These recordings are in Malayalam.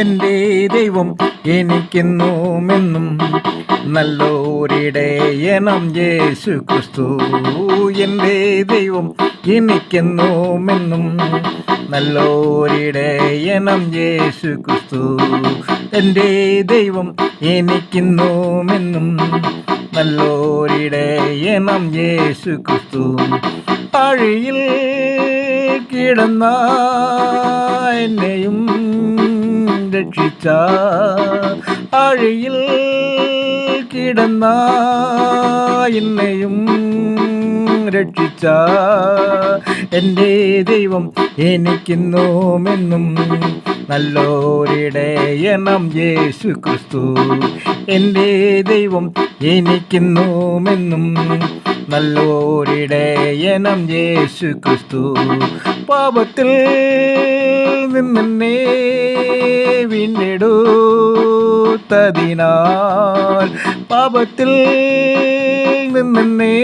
എൻ്റെ ദൈവം എനിക്കെന്നുമെന്നും നല്ലൊരിടയനം യേശു ക്രിസ്തു. എൻ്റെ ദൈവം എനിക്കെന്നുമെന്നും നല്ലൊരിടയനം യേശു ക്രിസ്തു. എൻ്റെ ദൈവം എനിക്കെന്നുമെന്നും നല്ലൊരിടയനം യേശു ക്രിസ്തു. ആഴിയിൽ കിടന്ന എന്നെയും രക്ഷിച്ച, ആഴിയിൽ കിടന്ന എന്നെയും രക്ഷിച്ച എൻ്റെ ദൈവം എനിക്കെന്നുമെന്നും നല്ലൊരിടയനം യേശു ക്രിസ്തു. എൻ്റെ ദൈവം എനിക്കെന്നുമെന്നും നല്ലൊരിടയനം യേശു ക്രിസ്തു. പാപത്തിൽ നിന്നെ വീണ്ടെടുത്തതിനാൽ, പാപത്തിൽ നിന്നെ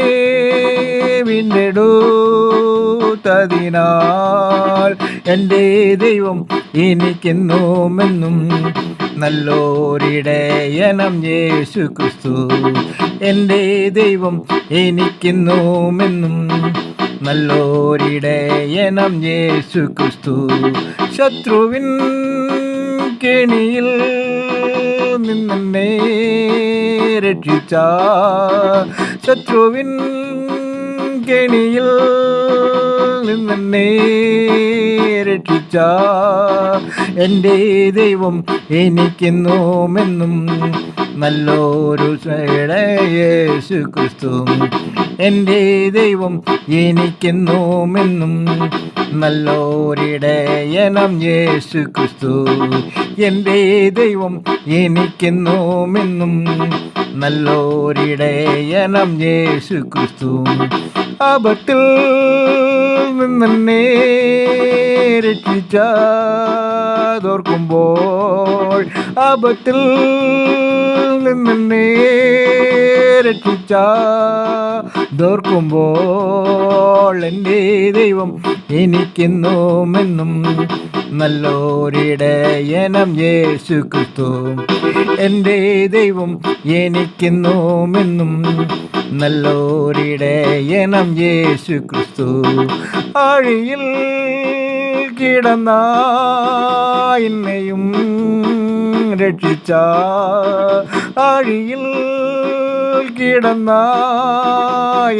വീണ്ടെടുത്തതിനാൽ എൻ്റെ ദൈവം എനിക്കെന്നുമെന്നും നല്ലൊരിടയനം യേശു ക്രിസ്തു. എൻ്റെ ദൈവം എനിക്കെന്നുമെന്നും നല്ലൊരിടയനം യേശു ക്രിസ്തു. ശത്രുവിൻ കെണിയിൽ നിന്നെ രക്ഷിച്ച, ശത്രുവിൻ കെണിയിൽ നിന്നെ രക്ഷിച്ച എൻ്റെ ദൈവം എനിക്കെന്നുമെന്നും നല്ലൊരു യേശു ക്രിസ്തു. എൻ്റെ ദൈവം എനിക്കെന്നുമെന്നും നല്ലൊരിടയനം യേശു ക്രിസ്തു. എൻ്റെ ദൈവം എനിക്കെന്നുമെന്നും നല്ലൊരിടയനം യേശു ക്രിസ്തു. ആപത്തിൽ നിന്നെ രക്ഷിച്ചതോർക്കുമ്പോൾ, ആപത്തിൽ നിന്നെ രക്ഷിച്ചതോർക്കുമ്പോൾ എൻ്റെ ദൈവം എനിക്കെന്നുമെന്നും നല്ലൊരിടയനം യേശു ക്രിസ്തു. എൻ്റെ ദൈവം എനിക്കെന്നുമെന്നും നല്ലൊരിടയനം യേശു ക്രിസ്തു. ആഴിയിൽ കിടന്ന എന്നെയും രക്ഷിച്ച, ആഴിയിൽ കിടന്ന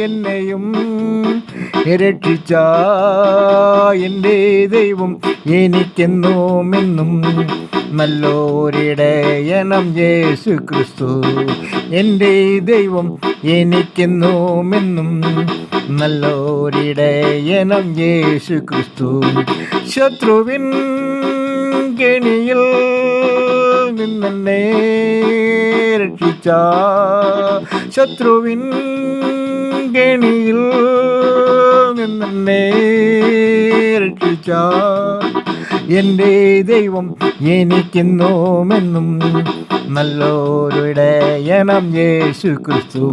എന്നെയും രക്ഷിച്ച എൻ്റെ ദൈവം എനിക്കെന്നുമെന്നും നല്ലൊരിടയനം യേശു ക്രിസ്തു. എൻ്റെ ദൈവം എനിക്കെന്നുമെന്നും നല്ലൊരിടയനം യേശു ക്രിസ്തു. ശത്രുവിൻ കെണിയിൽ നിന്നെ രക്ഷിച്ച, ശത്രുവിൻ കെണിയിൽ നിന്നെ രക്ഷിച്ച എൻ്റെ ദൈവം എനിക്കെന്നുമെന്നും നല്ലൊരിടയനം യേശു ക്രിസ്തു.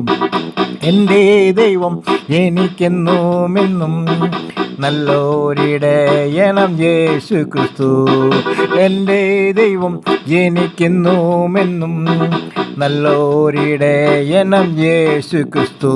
എൻ്റെ ദൈവം എനിക്കെന്നുമെന്നും നല്ലൊരിടയനം യേശു ക്രിസ്തു. എൻ്റെ ദൈവം എനിക്കെന്നുമെന്നും നല്ലൊരിടയനം യേശു ക്രിസ്തു.